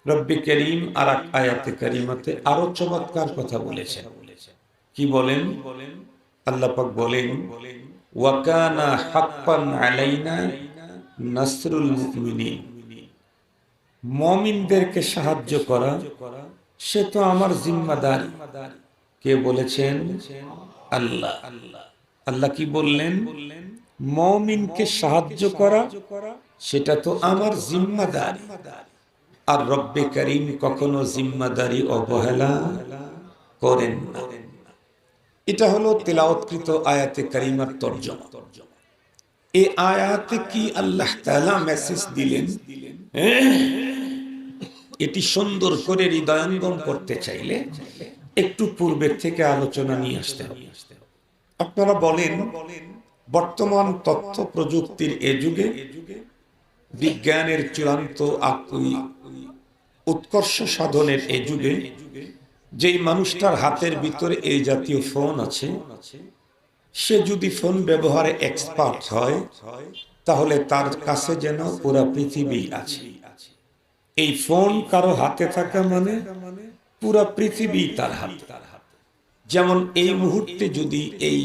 রব্বে করিম আর এক আয়াতে কারিমাতে আরো চমৎকার কথা বলেছেন। কি বলেন? আল্লাহ পাক বলেন, ওয়াকানা হাক্কান আলাইনা নাসরুল মুমিনিন। মুমিনদেরকে সাহায্য করা সে তো আমার জিম্মাদারি। কে বলেছেন? আল্লাহ। আল্লাহ কি বললেন? মুমিনকে সাহায্য করা সেটা তো আমার জিম্মাদারি। আর রব্বে করিম কখনো জিম্মাদারি অবহেলা করেন না। এটা হলো তেলাওয়াতকৃত আয়াতে কারিমার তরজমা। এই আয়াতে কি আল্লাহ তাআলা মেসেজ দিলেন? এটি সুন্দর করে হৃদয়ঙ্গম করতে চাইলে একটু পূর্বের থেকে আলোচনা নিয়ে আসতে হবে। আপনারা বলেন, বর্তমান তথ্য প্রযুক্তির এ যুগে, বিজ্ঞানের চূড়ান্ত উৎকর্ষ সাধনের এ যুগে, যেই মানুষটার হাতের ভিতরে এই জাতীয় ফোন আছে, সে যদি ফোন ব্যবহারে এক্সপার্ট হয়, তাহলে তার কাছে যেন পুরো পৃথিবী আছে। এই ফোন কারো হাতে থাকা মানে পুরো পৃথিবী তার হাতে। যেমন এই মুহূর্তে যদি এই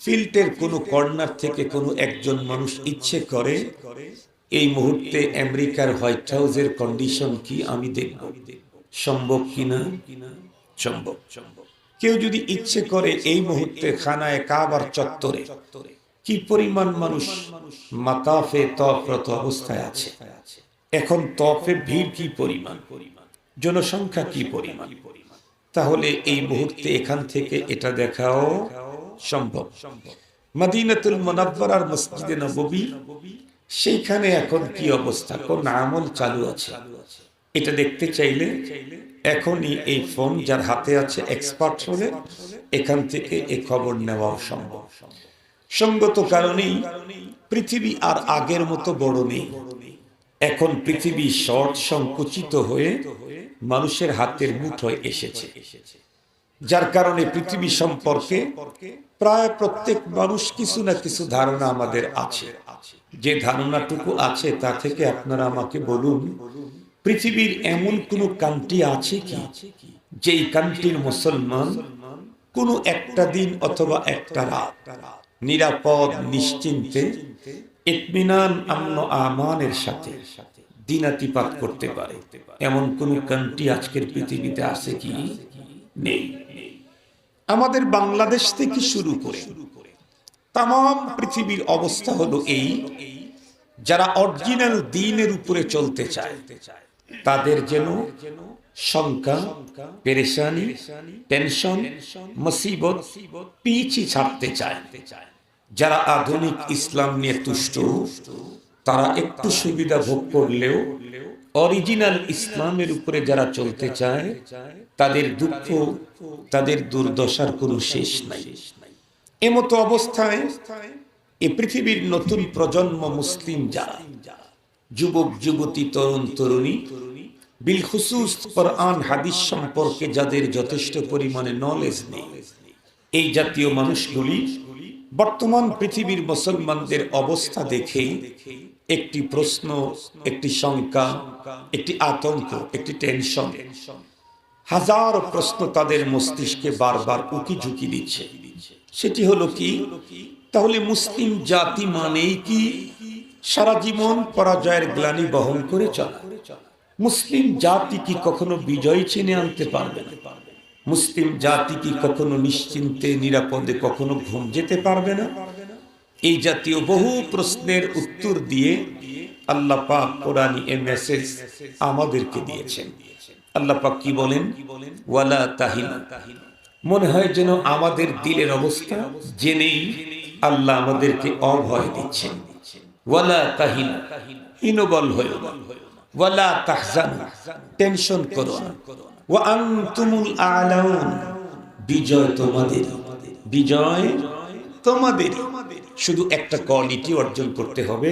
ফিল্ডের কোনো কর্নার থেকে কোনো একজন মানুষ ইচ্ছে করে এই মুহূর্তে আমেরিকার হোয়াইট হাউসের কন্ডিশন কি আমি দেখব, সম্ভব কিনা? সম্ভব। কেউ যদি ইচ্ছে করে এই মুহূর্তে খানায় কাবার চত্বরে কি পরিমাণ মানুষ মাতাফে তফরত অবস্থায় আছে, এখন তফে ভিড় কি পরিমাণ, জনসংখ্যা কি পরিমাণ, তাহলে এই মুহূর্তে এখান থেকে এটা দেখাও সম্ভব। মদিনাতুল মুনাওয়ারার মসজিদে নববী, সেইখানে এখন কি অবস্থা, কোন আমল চালু আছে, এটা দেখতে চাইলে এখনই এই ফোন যার হাতে আছে এক্সপার্ট হলে এখান থেকে এই খবর নেওয়া সম্ভব। সঙ্গত কারণেই পৃথিবী আর আগের মতো বড় নেই। এখন পৃথিবী শর্ট সংকুচিত হয়ে মানুষের হাতের মুঠোয় এসেছে, যার কারণে পৃথিবী সম্পর্কে প্রায় প্রত্যেক মানুষ কিছু না কিছু ধারণা আমাদের আছে। যে ধারণাটুকু আছে তা থেকে আপনারা আমাকে বলুন, পৃথিবীর এমন কোন কান্ট্রি আছে কি যেই কান্ট্রির মুসলমান কোনো একটা দিন অথবা একটা রাত নিরাপদ নিশ্চিন্তে ইতমিনান আমন আমানের সাথে দিনাতিপাত করতে পারে? এমন কোন কান্ট্রি আজকের পৃথিবীতে আছে কি? নেই। আমাদের বাংলাদেশ থেকে শুরু করে তাম পৃথিবীর অবস্থা হলো এই, যারা অরিজিনাল দ্বীনের উপরে চলতে চায় তাদের যেন শঙ্কা, পেরেশানি, টেনশন, মুসিবত পিছু ছাড়তে চায়। যারা আধুনিক ইসলাম নিয়ে তুষ্ট, তারা একটু সুবিধা ভোগ করলেও অরিজিনাল ইসলামের উপরে যারা চলতে চায় তাদের দুঃখ, তাদের দুর্দশার কোনো শেষ নাই। এমতো অবস্থায় এই পৃথিবীর নতুন প্রজন্ম মুসলিম যারা যুবক যুবতী, তরুণ তরুণী, বিলখুসুস কোরআন হাদিস সম্পর্কে যাদের যথেষ্ট পরিমাণে নলেজ নেই, এই জাতীয় মানুষগুলি বর্তমান পৃথিবীর মুসলমানদের অবস্থা দেখে একটি প্রশ্ন, একটি শঙ্কা, একটি আতঙ্ক, একটি টেনশন, হাজার প্রশ্ন তাদের মস্তিষ্কে বারবার উকি ঝুঁকি দিচ্ছে। সেটি হলো কি, তাহলে মুসলিম জাতি মানেই কি সারা জীবন পরাজয়ের গ্লানি বহন করে চলা? মুসলিম জাতি কি কখনো বিজয় চিনে আনতে পারবে না? মুসলিম জাতি কি কখনো নিশ্চিন্তে নিরাপদে কখনো ঘুম যেতে পারবে না? এই জাতীয় বহু প্রশ্নের উত্তর দিয়ে আল্লাহ পাক কোরআনে এই মেসেজ আমাদেরকে দিয়েছেন। আল্লাহ পাক কি বলেন? ওয়ালা তাহিনু। মনে হয় যেন আমাদের দিলের অবস্থা জেনেই আল্লাহ আমাদেরকে অভয় দিচ্ছেন। ওয়ালা তাহিনু, হীনবল হয়ো না। ওয়ালা তাহজানু, টেনশন করো না। ওয়া আনতুমুল আ'লাউন, বিজয় তোমাদের, বিজয় তোমাদের। শুধু একটা কোয়ালিটি অর্জন করতে হবে,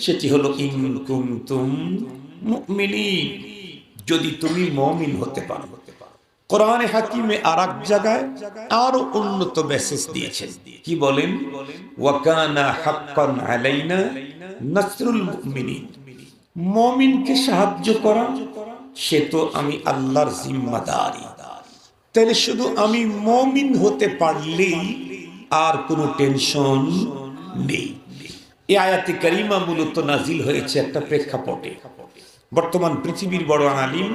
সেটি হলো ইন কুনতুম মুমিনিন, যদি তুমি মুমিন হতে পারো। কোরআনে হাকিমে আরেক জায়গায় আরো উন্নত মেসেজ দিয়েছেন। কি বলেন? ওয়া কানা হাক্কান আলাইনা নাসরুল মুমিনিন। মুমিনকে সাহায্য করা সে তো আমি আল্লাহর জিম্মাদারি। তাহলে শুধু আমি মুমিন হতে পারলেই আর কোনো টেনশন নেই। এই আয়াতে কারিমা মূলত নাজিল হয়েছে একটা প্রেক্ষাপটে। বর্তমান পৃথিবীর বড় আলিম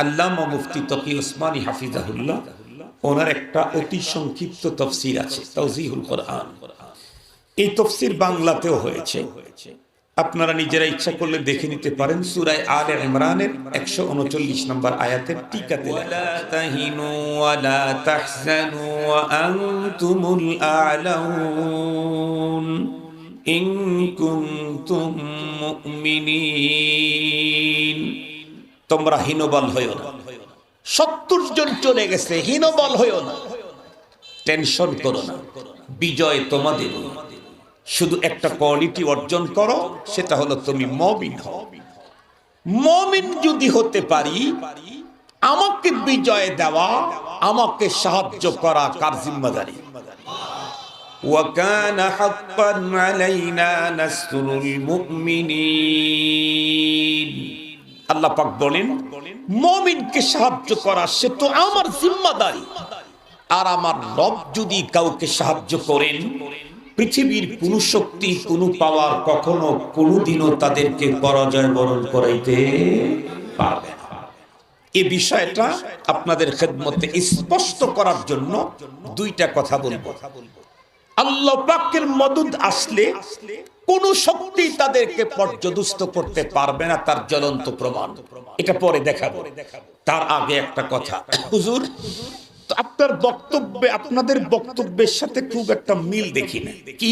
আল্লামা মুফতি তকি ওসমানী হাফিজাহুল্লাহ, ওনার একটা অতি সংক্ষিপ্ত তফসির আছে তাওজিহুল কোরআন। এই তফসির বাংলাতেও হয়েছে, আপনারা নিজেরা ইচ্ছা করলে দেখে নিতে পারেন। সূরা আলে ইমরানের 139 নম্বর আয়াতের টিকাতে লা তাহিনু ওয়া লা তাহজানু ওয়া আনতুমুল আ'লাউন ইন কুনতুম মুমিনিন। তোমরা হীনবল হইও না। 70 জন চলে গেছে, হীনবল হইও না, টেনশন করো না, বিজয় তোমাদের। শুধু একটা কোয়ালিটি অর্জন করো, সেটা হলো তুমি মুমিন হও। মুমিন যদি হতে পারি, আমাকে বিজয় দেওয়া, আমাকে সাহায্য করা কার জিম্মাদারি? ওয়া কানা হাক্কান আলাইনা নাসরুল মুমিনিন। আল্লাহ পাক বলেন, মুমিনকে সাহায্য করা সে তো আমার জিম্মাদারি। আর আমার রব যদি কাউকে সাহায্য করেন, পৃথিবীর কোন শক্তি, কোন পাওয়ার কখনো কোনদিনও তাদেরকে পরাজয় বরণ করাইতে পারবে না। এই বিষয়টা আপনাদের খেদমতে স্পষ্ট করার জন্য দুইটা কথা বলবো। আল্লাহ পাকের মদদ আসলে কোন শক্তি তাদেরকে পর্যদুস্ত করতে পারবে না, তার জ্বলন্ত প্রমাণ। এটা পরে দেখাবো। তার আগে একটা কথা, হুজুর আপনার বক্তব্যে, আপনাদের বক্তব্যের সাথে খুব একটা মিল দেখি না। কি?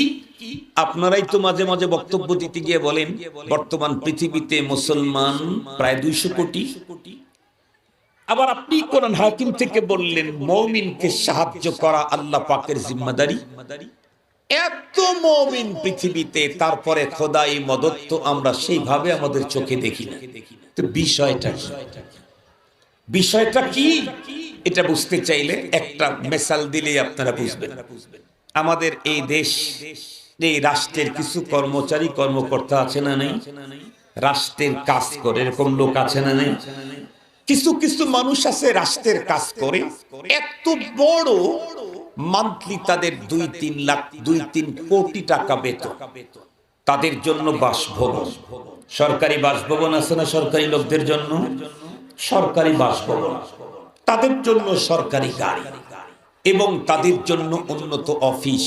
আপনারাই তো মাঝে মাঝে বক্তব্য দিতে গিয়ে বলেন বর্তমান পৃথিবীতে মুসলমান প্রায় 200 কোটি। আবার আপনি কোরআন হাকিম থেকে বললেন মুমিনকে সাহায্য করা আল্লাহ পাকের জিম্মাদারি। এত মুমিন পৃথিবীতে, তারপরে খোদাই মদত তো আমরা সেইভাবে আমাদের চোখে দেখি না। তো বিষয়টা কি? এটা বুঝতে চাইলে একটা মেসাল দিলেই আপনারা বুঝবেন। আমাদের এই দেশ, এই রাষ্ট্রের কিছু কর্মচারী কর্মকর্তা আছে না নেই? রাষ্ট্রের কাজ করে, এরকম লোক আছে না নেই? কিছু কিছু মানুষ আছে রাষ্ট্রের কাজ করে, এত বড় মান্থলি তাদের 2-3 লাখ 2-3 কোটি টাকা বেতন। তাদের জন্য বাসভবন, সরকারি বাসভবন আছে না? সরকারি লোকদের জন্য সরকারি বাসভবন, তাদের জন্য সরকারি গাড়ি, এবং তাদের জন্য উন্নত অফিস,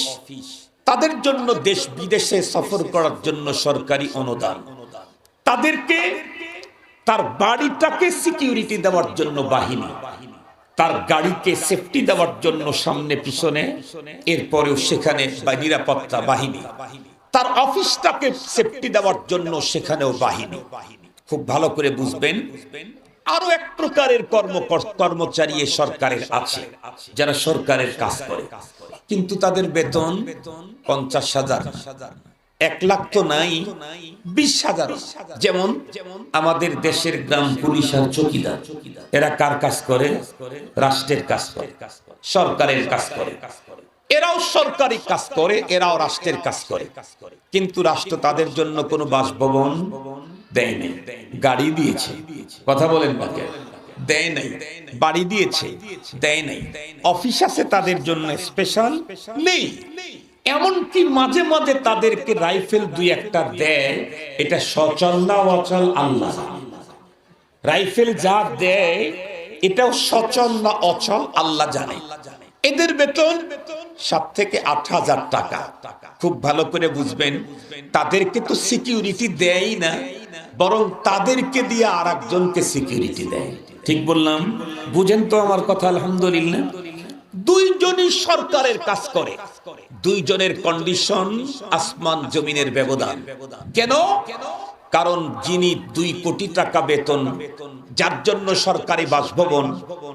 তাদের জন্য দেশ বিদেশে সফর করার জন্য সরকারি অনুদান, তাদেরকে তার বাড়িটাকে সিকিউরিটি দেওয়ার জন্য বাহিনী, তার গাড়িকে সেফটি দেওয়ার জন্য সামনে পিছনে, এরপরেও সেখানে নিরাপত্তা বাহিনী, তার অফিসটাকে সেফটি দেওয়ার জন্য সেখানেও বাহিনী। খুব ভালো করে বুঝবেন। আরো এক প্রকারের কর্মচারী সরকারের আছে, যারা সরকারের কাজ করে, কিন্তু তাদের বেতন 50,000, 1 লাখ তো নাই, 20,000। যেমন আমাদের দেশের গ্রাম পুলিশ আর চৌকিদার, এরা কার কাজ করে? রাষ্ট্রের কাজ করে, সরকারের কাজ করে। এরাও সরকারি কাজ করে, এরাও রাষ্ট্রের কাজ করে, কিন্তু রাষ্ট্র তাদের জন্য কোনো বাসভবন দেয় নাই, গাড়ি দিয়েছে। কথা বলেন না কেন? দেয় নাই। বাড়ি দিয়েছে, দেয় নাই। অফিস আছে তাদের জন্য স্পেশাল, নেই। এমনকি মাঝে মাঝে তাদেরকে রাইফেল 2-1টা দেয়, এটা সচল না অচল আল্লাহ। রাইফেল যা দেয় এটাও সচল না অচল আল্লাহ জানে। এদের বেতন 7 থেকে 8,000 টাকা। খুব ভালো করে বুঝবেন, তাদেরকে তো সিকিউরিটি দেয় না, বরং তাদেরকে দিয়ে আর একজনকে সিকিউরিটি দেয়। ঠিক বললাম? বুঝেন তো আমার কথা? আলহামদুলিল্লাহ। 2 জনই সরকারের কাজ করে, 2 জনের কন্ডিশন আসমান জমিনের ব্যবধান। কেন? কারণ যিনি 2 কোটি টাকা বেতন, যার জন্য সরকারি বাসভবন,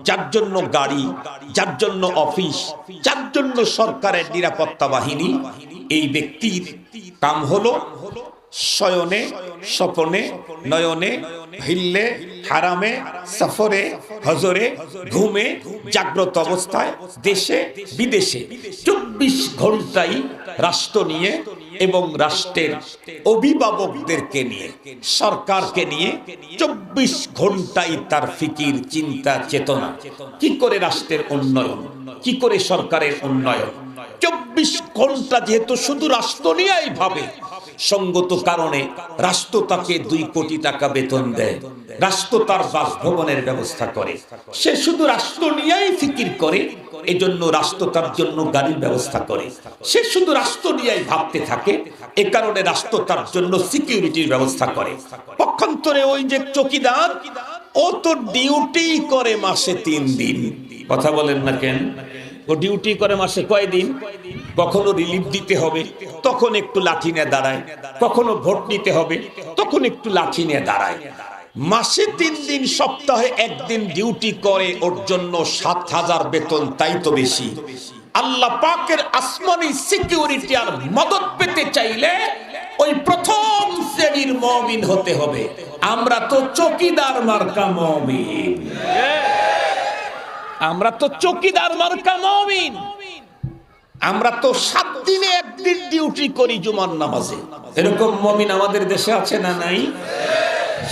যার জন্য গাড়ি, যার জন্য অফিস, যার জন্য সরকারের নিরাপত্তা বাহিনী, এই ব্যক্তির কাম হলো শয়নে, স্বপনে, নয়নে, হিল্লে, হারামে, সফরে, হজরে, ঘুমে, জাগ্রত অবস্থায়, দেশে বিদেশে 24 ঘন্টাই রাষ্ট্র নিয়ে এবং রাষ্ট্রের অভিভাবকদেরকে নিয়ে, সরকারকে নিয়ে 24 ঘন্টাই তার ফিকির, চিন্তা, চেতনা। কি করে রাষ্ট্রের উন্নয়ন, কি করে সরকারের উন্নয়ন, 24 ঘন্টা যেহেতু শুধু রাষ্ট্র নিয়েই ভাবে, সঙ্গত কারণে রাষ্ট্র তাকে 2 কোটি টাকা বেতন দেয়, রাষ্ট্র তার বাসভবনের ব্যবস্থা করে, সে শুধু রাষ্ট্র নিয়েই ফিকির করে, এজন্য রাষ্ট্র তার জন্য গাড়ির ব্যবস্থা করে, সে শুধু রাষ্ট্র নিয়েই ভাবতে থাকে, এ কারণে রাষ্ট্র তার জন্য সিকিউরিটির ব্যবস্থা করে। পক্ষান্তরে ওই যে চৌকিদার, ও তো ডিউটি করে মাসে 3 দিন। কথা বলেন না কেন? ও ডিউটি করে মাসে কয়দিন? কখনো রিলিফ দিতে হবে, তখন একটু লাঠি নিয়ে দাঁড়ায়, কখনো ভোট নিতে হবে, তখন একটু লাঠি নিয়ে দাঁড়ায়। মাসে 3 দিন, সপ্তাহে 1 দিন ডিউটি করে, ওর জন্য 7,000 বেতন, তাই তো বেশি। আল্লাহ পাকের আসমানি সিকিউরিটি আর মদত পেতে চাইলে ওই প্রথম শ্রেণীর মুমিন হতে হবে। আমরা তো চৌকিদার মার্কা মুমিন, আমরা তো চৌকিদার মার্কা মুমিন। আমরা তো 7 দিনে 1 দিন ডিউটি করি জুমার নামাজে। এরকম মুমিন আমাদের দেশে আছে না নাই?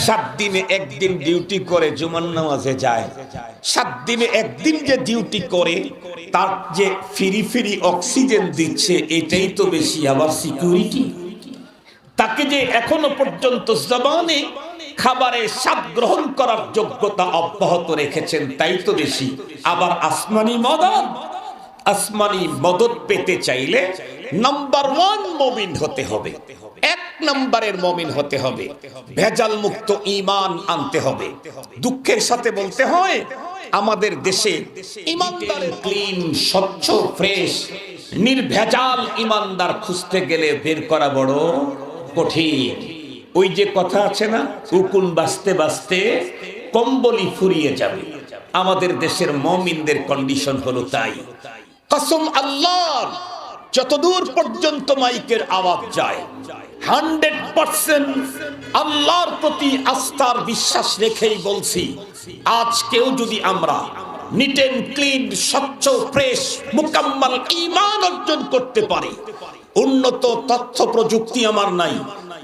7 দিনে 1 দিন ডিউটি করে জুমার নামাজে যায়। 7 দিনে 1 দিন যে ডিউটি করে, তার যে ফ্রি ফ্রি অক্সিজেন দিচ্ছে, এটাই তো বেশি। আবার সিকিউরিটি, তাকে যে এখনো পর্যন্ত জবানে খাবারের স্বাদ গ্রহণ করার যোগ্যতা অব্যাহত রেখেছেন, তাই তো বেশি। আবার আসমানি মদত, আসমানি মদত পেতে চাইলে নাম্বার 1 মুমিন হতে হবে, 1 নম্বরের মুমিন হতে হবে। ভেজাল মুক্ত ঈমান আনতে হবে। দুঃখের সাথে বলতে হয়, আমাদের দেশে ঈমানদার ক্লিন, স্বচ্ছ, ফ্রেশ, নির্ভেজাল ঈমানদার খুঁজতে গেলে বের করা বড় কঠিন। ওই যে কথা আছে না, উকুন বাঁচতে বাঁচতে কম্বলি ফুরিয়ে যাবে। আমাদের দেশের মুমিনদের কন্ডিশন হলো তাই। কসম আল্লাহর, যতদূর পর্যন্ত মাইকের আওয়াজ যায়, 100% আল্লাহর প্রতি আস্থার বিশ্বাস রেখেই বলছি, আজকেও যদি আমরা নিট এন্ড ক্লিন, স্বচ্ছ, ফ্রেশ, মুকাম্মাল ঈমান অর্জন করতে পারি, উন্নত তথ্য প্রযুক্তি আমার নাই,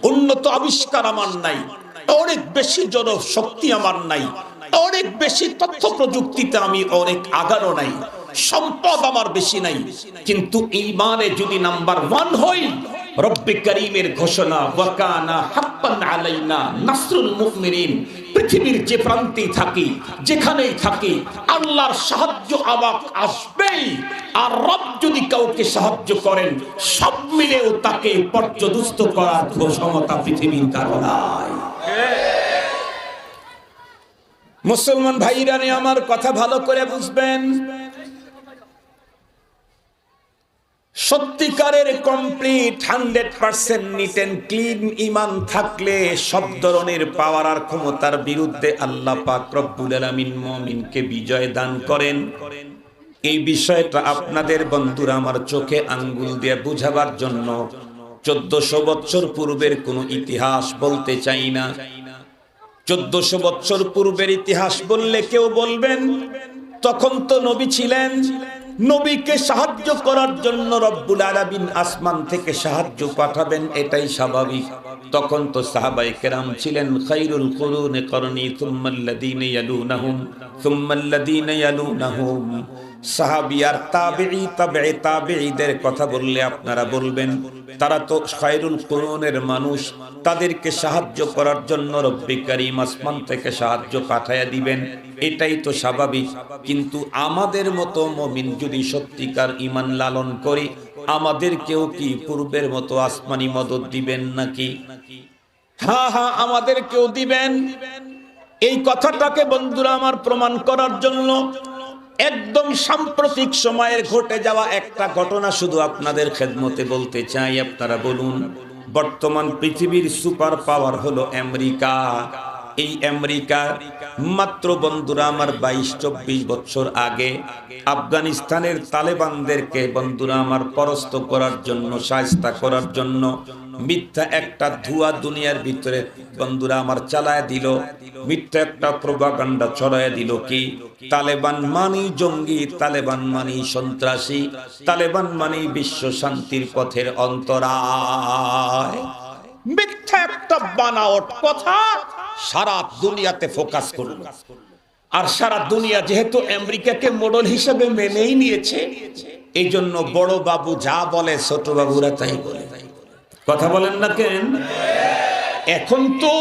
উন্নত আবিষ্কার আমার নাই, অনেক বেশি জনশক্তি আমার নাই, অনেক বেশি তথ্য প্রযুক্তিতে আমি অনেক আগানো নাই, সম্পদ আমার বেশি নাই, কিন্তু ঈমানে যদি নাম্বার 1 হই, রব্বে কারীমের ঘোষণা, ওয়াকানা হাক্কান আলাইনা নাসরুল মুমিনিন, পৃথিবীর যে প্রান্তেই থাকি, যেখানেই থাকি, আল্লাহর সাহায্য আমার আসবেই। আর রব যদি কাউকে সাহায্য করেন, সব মিলেও তাকে পর্যদুস্ত করার ক্ষমতা পৃথিবীর কারো নাই। মুসলমান ভাইরা, আমার কথা ভালো করে বুঝবেন। সত্যিকারের কমপ্লিট 100% নিট এন্ড ক্লিন ঈমান থাকলে সব ধরনের পাওয়ার আর ক্ষমতার বিরুদ্ধে আল্লাহ পাক রব্বুল আলামিন মুমিনকে বিজয় দান করেন। এই বিষয়টা আপনাদের বন্ধুরা আমার চোখে আঙ্গুল দিয়ে বুঝাবার জন্য 1400 বছর পূর্বের কোন ইতিহাস বলতে চাই না। 1400 বছর পূর্বের ইতিহাস বললে কেউ বলবেন তখন তো নবী ছিলেন, নবীকে সাহায্য করার জন্য রব্বুল আলামিন আসমান থেকে সাহায্য পাঠাবেন, এটাই স্বাভাবিক। তখন তো সাহাবায়ে কেরাম ছিলেন খায়রুল কুরুনি করনি সুম্মাল্লাযীনা ইয়ালুনাহুম সুম্মাল্লাযীনা ইয়ালুনাহুম। সাহাবী আর তাবেঈ, তাবেঈ তাবেঈদের কথা বললে আপনারা বলবেন তারা তো খায়রুল কুরুনের মানুষ, তাদেরকে সাহায্য করার জন্য রব্বে কারীম আসমান থেকে সাহায্য পাঠায়া দিবেন, এটাই তো স্বাভাবিক। কিন্তু আমাদের মতো মুমিন যদি সত্যিকার ঈমান লালন করি, আমাদেরকেও কি পূর্বের মতো আসমানি মদদ দিবেন নাকি? হ্যাঁ হ্যাঁ, আমাদেরকেও দিবেন। এই কথাটাকে বন্ধুরা আমার প্রমাণ করার জন্য একদম সাম্প্রতিক সময়ের ঘটে যাওয়া একটা ঘটনা শুধু আপনাদের খেদমতে বলতে চাই। আপনারা বলুন, বর্তমান পৃথিবীর সুপার পাওয়ার হলো আমেরিকা। এই আমেরিকা মাত্র বন্ধুরা আমার 22-24 বছর আগে আফগানিস্তানের তালেবানদেরকে বন্ধুরা আমার পরাস্ত করার জন্য, শায়েস্তা করার জন্য মিথ্যা একটা ধোঁয়া দুনিয়ার ভিতরে বন্ধুরা আমার চালায় দিল, মিথ্যা একটা প্রোপাগান্ডা ছড়ায় দিল কি তালেবান মানি জঙ্গি, তালেবান মানি সন্ত্রাসী, তালেবান মানি বিশ্ব শান্তির পথের অন্তরায়। মিথ্যা একটা বানাওয়াট কথা সারা দুনিয়াতে ফোকাস করল। আর সারা দুনিয়া যেহেতু আমেরিকাকে মডেল হিসেবে মেনেই নিয়েছে, এই জন্য বড় বাবু যা বলে ছোট বাবুরা তাই বলে। কথা বলেন না কেন? এখন তো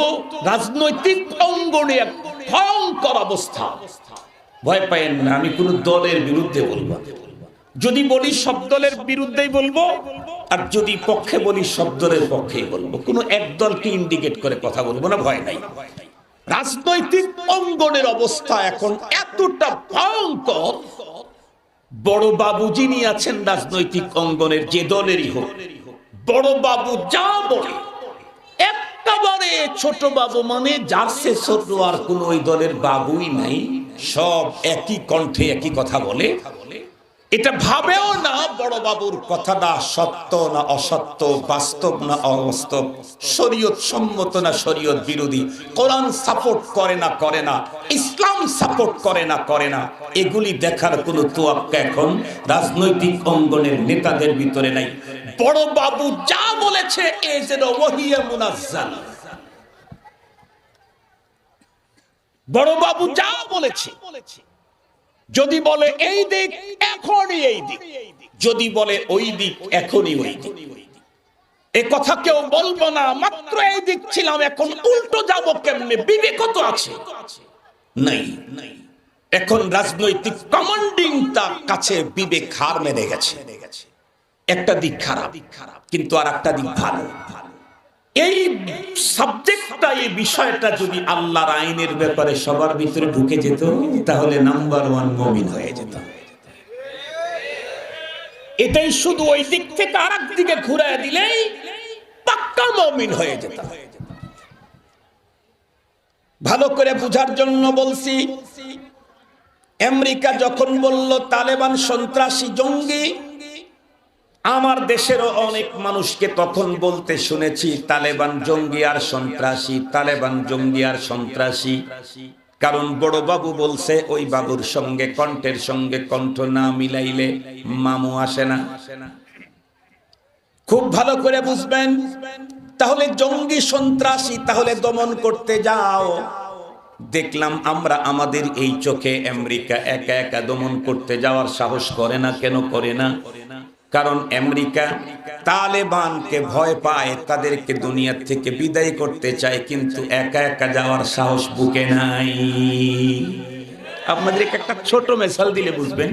রাজনৈতিক অঙ্গনে এক ভয়ঙ্কর অবস্থা। ভয় পাইয়েন না, আমি কোন দলের বিরুদ্ধে বলবো, যদি বলি সব দলের বিরুদ্ধেই বলবো, আর যদি পক্ষে বলি সব দলের পক্ষেই বলবো, কোনো এক দলকে ইন্ডিকেট করে কথা বলবো না, ভয় নাই। রাজনৈতিক অঙ্গনের অবস্থা এখন এতটা ভয়ঙ্কর, বড় বাবু যিনি আছেন রাজনৈতিক অঙ্গনের যে দলেরই হোক, বড় বাবু যা বলে একেবারে ছোট বাবু মানে যার সে ছোট আর কোন ওই দলের বাবুই নাই, সব একই কণ্ঠে একই কথা বলে। এটা ভাবেও না বড় বাবুর কথাটা সত্য না অসত্য, বাস্তব না অবাস্তব, শরীয়ত সম্মত না শরীয়ত বিরোধী, কোরআন সাপোর্ট করে না করে না, ইসলাম সাপোর্ট করে না করে না, এগুলি দেখার কোনো তোয়াক্কা এখন রাজনৈতিক অঙ্গনের নেতাদের ভিতরে নাই। বড় বাবু যা বলেছে এ যেন ওহিয়ে মুনাজ্জাল। বড় বাবু যা বলেছে, যদি বলে এই দিক এখনই এই দিক, যদি বলে ওই দিক এখনই ওই দিক, এ কথা কেউ বলবো না মাত্র এই দিক ছিলাম এখন উল্টো যাব কেমনে, বিবেক তো আছে নাই। এখন রাজনৈতিক কমান্ডিং তার কাছে বিবেক হার মেনে গেছে। একটা দিক খারাপ, কিন্তু আর একটা দিক ভালো। এই সাবজেক্টটা, এই বিষয়টা যদি আল্লাহর আইনের ব্যাপারে সবার ভিতরে ঢুকে যেত, তাহলে নাম্বার 1 মুমিন হয়ে যেত। এটাই শুধু ওই দিক থেকে আরেক দিকে ঘুরায় দিলেই পাক্কা মুমিন হয়ে যেত। ভালো করে বুঝার জন্য বলছি, আমেরিকা যখন বলল তালেবান সন্ত্রাসী জঙ্গি, আমার দেশেরও অনেক মানুষকে তখন বলতে শুনেছি তালেবান জঙ্গি আর সন্ত্রাসী, তালেবান জঙ্গি আর সন্ত্রাসী। কারণ বড় বাবু বলছে ওই বাবুর সঙ্গে কণ্ঠের সঙ্গে কণ্ঠ না মিলাইলে মামু আসে না। খুব ভালো করে বুঝবেন। তাহলে জঙ্গি সন্ত্রাসী তাহলে দমন করতে যাও। দেখলাম আমরা আমাদের এই চোখে আমেরিকা একা একা দমন করতে যাওয়ার সাহস করে না। কেন করে না? কারণ আমেরিকা তালেবানকে ভয় পায়, তাদেরকে দুনিয়া থেকে বিদায় করতে চায়, কিন্তু একা একা যাওয়ার সাহস বুকে নাই। আপনাদেরকে একটা ছোট মেসাল দিলে বুঝবেন।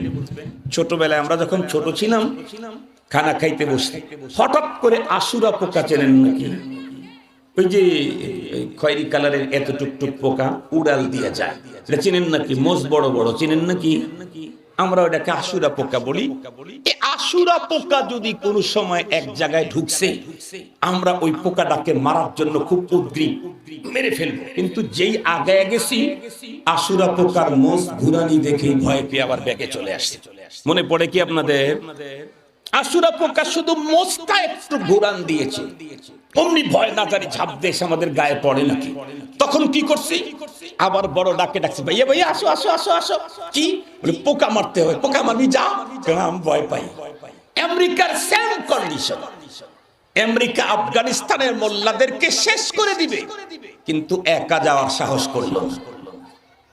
ছোটবেলায় আমরা যখন ছোট ছিলাম, খানা খাইতে বসে হঠাৎ করে আশুরা পোকা চেনেন নাকি? ওই যে খয়েরি কালারের এত টুকটুক পোকা উড়াল দিয়ে যায়, এটা চিনেন নাকি? মোজ বড় বড়, চিনেন নাকি? আমরা ওটাকে আশুরা পোকা বলি। এই আশুরা পোকা যদি কোনো সময় এক জায়গায় ঢুকছে, আমরা ওই পোকাটাকে মারার জন্য খুব উদ্গ্রীব, মেরে ফেলবো। কিন্তু যেই আগায় গেছি, আশুরা পোকার মোজ ঘুরানি দেখেই ভয় পেয়ে আবার ব্যাগে চলে আসছে। মনে পড়ে কি আপনাদের? আশুরা পোকা শুধু মোজটা একটু ঘুরান দিয়েছে, অমনি ভয় না জানি ঝাঁপ দিয়ে আমাদের গায়ে পড়ে নাকি। তখন কি করছি? আবার বড় ডাকে ডাকছি, ভাইয়া ভাইয়া আসো আসো আসো আসো। কি বলে? পোকা মারতে হয়। পোকা মারবি যা। আমি ভয় পাই। আমেরিকার সেম কন্ডিশন। আমেরিকা আফগানিস্তানের মোল্লাদেরকে শেষ করে দিবে, কিন্তু একা যাওয়ার সাহস করল।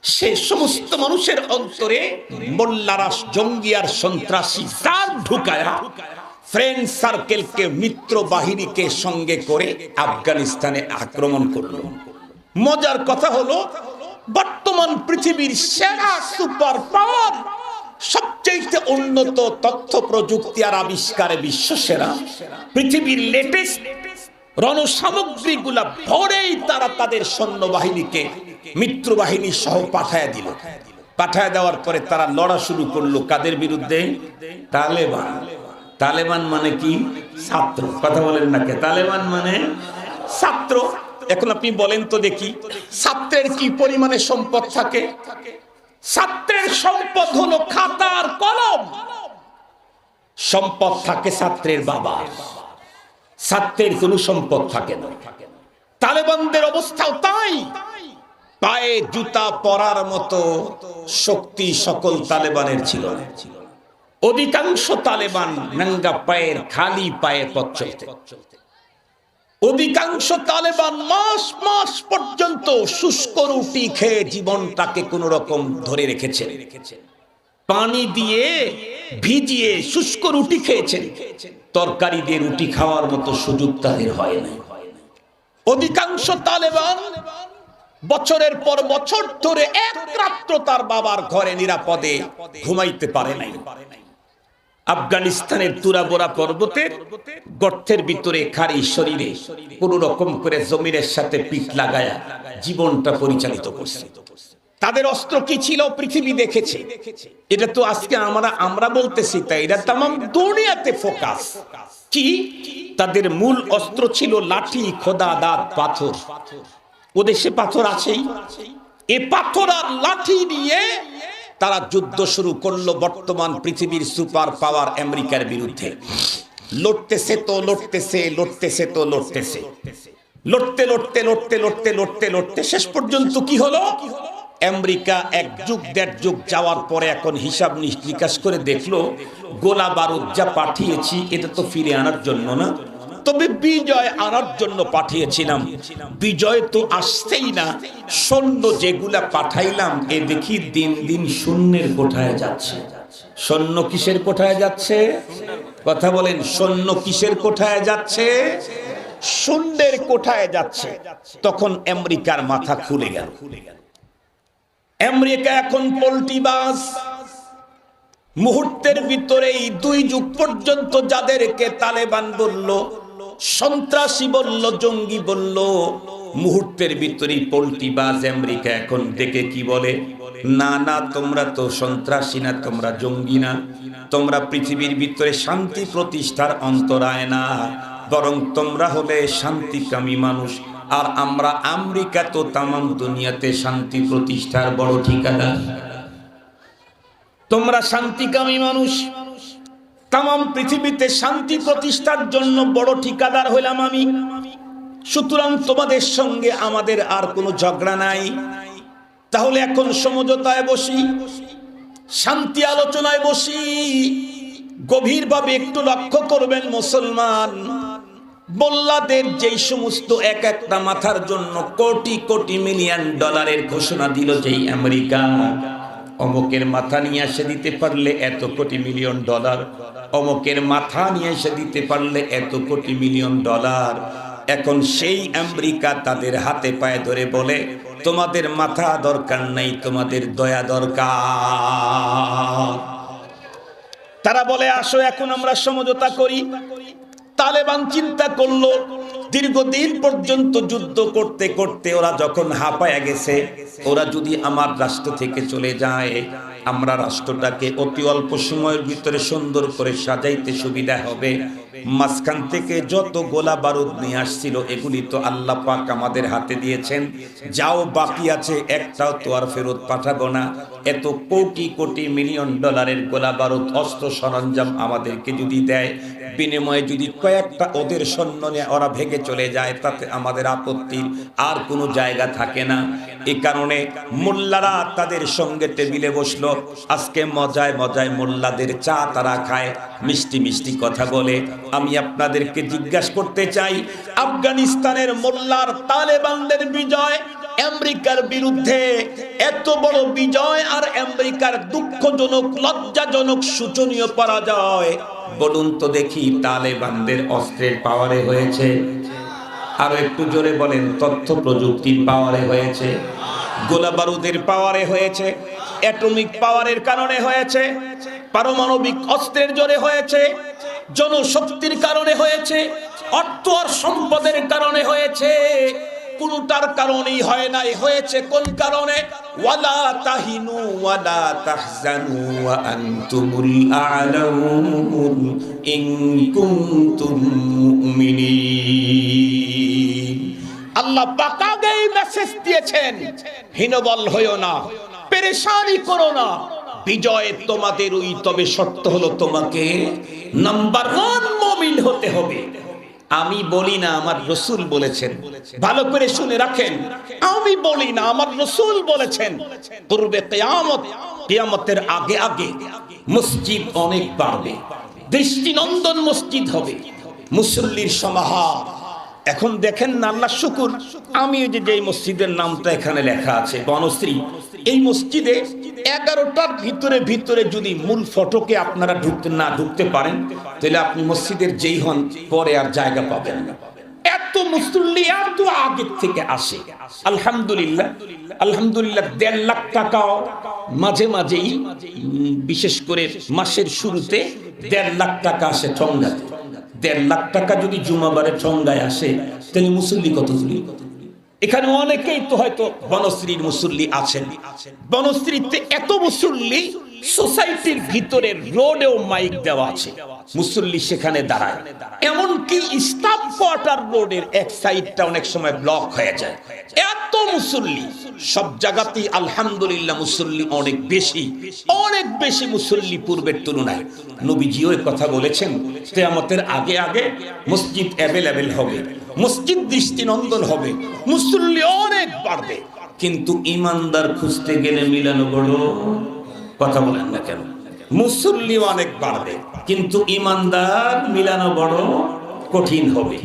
সে সমস্ত মানুষের অন্তরে মোল্লারা জঙ্গি আর সন্ত্রাসী জাল ঢুকায়া ফ্রেন্ড সার্কেলকে, মিত্র বাহিনীকে সঙ্গে করে আফগানিস্তানে আক্রমণ করলো। মজার কথা হলো, বর্তমান পৃথিবীর সেরা সুপার পাওয়ার, সবচেয়ে উন্নত তথ্য প্রযুক্তি আর আবিষ্কারে বিশ্ব সেরা, পৃথিবীর লেটেস্ট রণসামগ্রীগুলা ভরেই তারা তাদের সৈন্যবাহিনীকে মিত্র বাহিনী সহ পাঠায় দিল। পাঠায় দেওয়ার পরে তারা লড়া শুরু করলো। কাদের বিরুদ্ধে? তালেবান। তালেবান মানে কি? ছাত্র। কথা বলেন না কে? তালেবান মানে ছাত্র। এখন আপনি বলেন তো দেখি, ছাত্রের কি পরিমাণে সম্পদ থাকে? ছাত্রের সম্পদ হলো খাতা আর কলম। সম্পদ থাকে ছাত্রের বাবা, ছাত্রের কোনো সম্পদ থাকে না। তালেবানদের অবস্থাও তাই। পায়ে জুতা পরার মতো শক্তি সকল তালেবানের ছিল না। অধিকাংশ তালেবান নাঙ্গা পায়ের, খালি পায়ে পথ চলতে। অধিকাংশ তালেবান মাস মাস পর্যন্ত শুষ্ক রুটি খেয়ে জীবনটাকে কোন রকম ধরে রেখেছে। পানি দিয়ে ভিজিয়ে শুষ্ক রুটি খেয়েছেন, তরকারি দিয়ে রুটি খাওয়ার মতো সুযোগ তাদের হয় না। অধিকাংশ তালেবান বছরের পর বছর ধরে এক রাত্র তার বাবার ঘরে নিরাপদে ঘুমাইতে পারে নাই। আফগানিস্তানের তুরাবোরা পর্বতের গর্তের ভিতরে খারি শরীরে কোন রকম করে জমিনের সাথে পিঠ লাগায়া জীবনটা পরিচালিত করছে। তাদের অস্ত্র কি ছিল পৃথিবী দেখেছে। এটা তো আজকে আমরা বলতেছি তাই, এটা তামাম দুনিয়াতে ফোকাস। কি তাদের মূল অস্ত্র ছিল লাঠি, খোদা, দাঁত, পাথর। ওদেশে পাথর আছেই। এ পাথর আর লাঠি নিয়ে তারা যুদ্ধ শুরু করলো বর্তমান পৃথিবীর সুপার পাওয়ার আমেরিকার বিরুদ্ধে। লড়তেছে তো লড়তেছে, লড়তেছে তো লড়তেছে, লড়তে লড়তে লড়তে লড়তে লড়তে লড়তে শেষ পর্যন্ত কি হলো? আমেরিকা এক যুগ দেড় যুগ যাওয়ার পরে এখন হিসাব নিকাশ করে দেখলো গোলা বারুদ যা পাঠিয়েছি এটা তো ফিরে আনার জন্য না, তবে বিজয় আনার জন্য পাঠিয়েছিলাম। বিজয় তো আসছেই না। সৈন্য যেগুলা পাঠাইলাম এ দেখি দিন দিন শূন্যের কোঠায় যাচ্ছে। সৈন্য কিসের কোঠায় যাচ্ছে? কথা বলেন, সৈন্য কিসের কোঠায় যাচ্ছে? শূন্যের কোঠায় যাচ্ছে। তখন আমেরিকার মাথা খুলে গেল। আমেরিকা এখন পল্টিবাজ। মুহূর্তের ভিতরেই 2 যুগ পর্যন্ত যাদেরকে তালেবান বলল, সন্ত্রাসী বলল, জঙ্গি বলল, মুহূর্তের ভিতরেই পল্টিবাজ আমেরিকা এখন দেখে কি বলে, না না তোমরা তো সন্ত্রাসী না, তোমরা জঙ্গি না, তোমরা পৃথিবীর ভিতরে শান্তি প্রতিষ্ঠার অন্তরায় না, বরং তোমরা হলে শান্তিকামী মানুষ। আর আমরা আমেরিকা তো তামাম দুনিয়াতে শান্তি প্রতিষ্ঠার বড় ঠিকাদার। তোমরা শান্তিকামী মানুষ, তামাম পৃথিবীতে শান্তি প্রতিষ্ঠার জন্য বড় ঠিকাদার হইলাম আমি। সুতরাং তোমাদের সঙ্গে আমাদের আর কোনো ঝগড়া নাই। তাহলে এখন সমঝোতায় বসি, শান্তি আলোচনায় বসি। গভীরভাবে একটু লক্ষ্য করবেন মুসলমান, মোল্লাদের যেই সমস্ত এক একটা মাথার জন্য কোটি কোটি মিলিয়ন ডলারের ঘোষণা দিল যেই আমেরিকা, অমুকের মাথা নিয়ে এসে দিতে পারলে এত কোটি মিলিয়ন ডলার, অমুকের মাথা নিয়ে এসে দিতে পারলে এত কোটি মিলিয়ন ডলার। এখন সেই আমেরিকা তাদের হাতে পায়ে ধরে বলে, তোমাদের মাথা দরকার নাই, তোমাদের দয়া দরকার। তারা বলে আসো এখন আমরা সমঝোতা করি। তালেবান চিন্তা করলো, দীর্ঘদিন পর্যন্ত যুদ্ধ করতে করতে ওরা যখন হাঁপায়া গেছে, ওরা যদি আমার রাষ্ট্র থেকে চলে যায়, আমরা রাষ্ট্রটাকে অতি অল্প সময়ের ভিতরে সুন্দর করে সাজাইতে সুবিধা হবে। মাঝখান থেকে যত গোলা বারুদ নিয়ে আসছিল এগুলি তো আল্লাহ পাক আমাদের হাতে দিয়েছেন, যাও বাকি আছে একটাও তো আর ফেরত পাঠাবো না। এত কোটি কোটি মিলিয়ন ডলারের গোলা বারুদ, অস্ত্র সরঞ্জাম আমাদেরকে যদি দেয়, বিনিময়ে যদি কয়েকটা ওদের সৈন্য নিয়ে ওরা ভেগে চলে যায়, তাতে আমাদের আপত্তির আর কোনো জায়গা থাকে না। এই কারণে মোল্লারা তাদের সঙ্গে টেবিলে বসলো। আজকে মজায় মজায় মোল্লাদের চা তারা খায়, মিষ্টি মিষ্টি কথা বলে। আমি আপনাদেরকে জিজ্ঞাসা করতে চাই, আফগানিস্তানের মোল্লার তালেবানদের বিজয়, আমেরিকার বিরুদ্ধে এত বড় বিজয়, আর আমেরিকার দুঃখজনক, লজ্জাজনক, শোচনীয় পরাজয়, বলুন তো দেখি তালেবানদের অস্ত্রের পাওয়ারে হয়েছে? আরো একটু জোরে বলেন, তথ্য প্রযুক্তির পাওয়ারে হয়েছে, গোলা বারুদের পাওয়ারে হয়েছে, অ্যাটমিক পাওয়ারের কারণে হয়েছে, পারমাণবিক অস্ত্রের জোরে হয়েছে, জনশক্তির কারণে হয়েছে, অর্থ আর সম্পদের কারণে হয়েছে? কোনটার কারণেই হয় নাই। হয়েছে কোন কারণে? ওয়ালা তাহিনু ওয়ালা তাহজানু ওয়া আনতুমুল আ'লাউন ইন কুনতুম মুমিনিন। আল্লাহ পাক আগেই মেসেজ দিয়েছেন, হীনবল হইও না, পেরেশানি করো না, বিজয় তোমাদেরই, তবে শর্ত হলো তোমাকে নাম্বার 1 মুমিন হতে হবে। আমি বলি না, আমার রাসূল বলেছেন। ভালো করে শুনে রাখেন, আমি বলি না, আমার রাসূল বলেছেন। পূর্বে কিয়ামতের আগে আগে মসজিদ অনেক বাড়বে, দৃষ্টিনন্দন মসজিদ হবে, মুসল্লির সমাহার। এখন দেখেন না, আল্লাহ শুকুর, আমি ওই যে মসজিদের নামটা এখানে লেখা আছে বনশ্রী, এই মসজিদে 11টার ভিতরে ভিতরে যদি মূল ফটকে আপনারা ঢুকতে পারেন, তাহলে আপনি মসজিদের যেই হন পরে আর জায়গা পাবেন না। এত মুসল্লি এত আগের থেকে আসে। আলহামদুলিল্লাহ, আলহামদুলিল্লাহ 1.5 লাখ টাকাও মাঝে মাঝেই, বিশেষ করে মাসের শুরুতে 1.5 লাখ টাকা আসে ঠঙ্গাতে। 1.5 লাখ টাকা যদি জুমাবারে ঠঙ্গায় আসে, তাহলে মুসল্লি কত? এখানে অনেকেই তো হয়তো বনশ্রীর মুসল্লি আছেন। বনশ্রীতে এত মুসল্লি, সোসাইটির ভিতরে রোডেও মাইক দেওয়া আছে, মুসল্লি সেখানে দাঁড়ায়। এমনকি স্টাফ কোয়ার্টার রোডের এক সাইডটা অনেক সময় ব্লক হয়ে যায়, এত মুসল্লি। সব জায়গাতেই আলহামদুলিল্লাহ মুসল্লি অনেক বেশি, অনেক বেশি মুসল্লি পূর্বের তুলনায়। নবীজিও কথা বলেছেন, কিয়ামতের আগে আগে মসজিদ অ্যাভেলেবেল হবে, মসজিদ দৃষ্টিনন্দন হবে, মুসল্লি অনেক বাড়বে। কিন্তু ইমানদার খুঁজতে গেলে মিলানো বড়, কথা বলেন না কেন? মুসল্লি অনেক বাড়বে, কিন্তু ইমানদার মিলানো বড় কঠিন হবে।